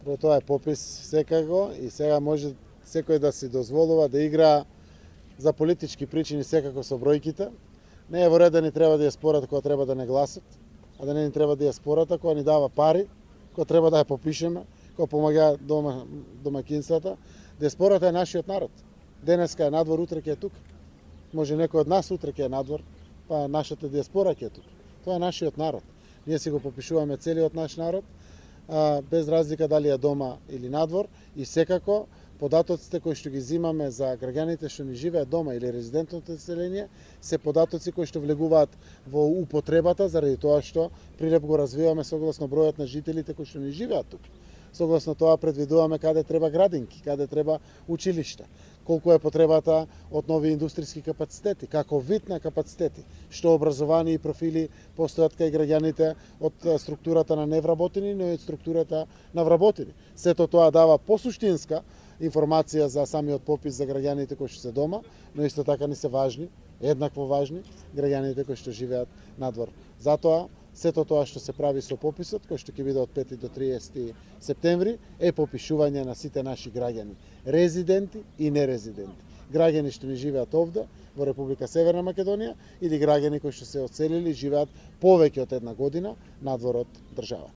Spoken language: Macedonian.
во тоа е попис секако и сега може секој да си дозволува да игра за политички причини секако со бројките. Не е во ред да ни треба да ја спорат кога треба да не гласат, а да не ни треба да ја спорат кога ни дава пари, кога треба да ја попишеме, кога помага домакинствата. Диаспората е нашиот народ. Денеска е надвор, утре ќе е тука. Може некој од нас утре ќе е надвор, па нашата диаспора ќе е тука. Тоа е нашиот народ. Ние си го попишуваме целиот наш народ, без разлика дали е дома или надвор, и секако податоците кои што ги земаме за граѓаните што ни живеат дома или резидентното население се податоци кои што влегуваат во употребата заради тоа што прилеп го развиваме согласно бројот на жителите кои што ни живеат тука. Согласно тоа предвидуваме каде треба градинки, каде треба училишта, колку е потребата од нови индустријски капацитети, како вид на капацитети, што образовани и профили постојат кај граѓаните од структурата на невработени, но и од структурата на вработени. Сето тоа дава посуштинска информација за самиот попис за граѓаните кои што се дома, но исто така не се важни, еднакво важни граѓаните кои што живеат надвор. Затоа сето тоа што се прави со пописот, кој што ќе биде од 5 до 30 септември, е попишување на сите наши граѓани, резиденти и нерезиденти. Граѓани што не живеат овде во Република Северна Македонија или граѓани кои што се одселили и живеат повеќе од една година надвор од држава.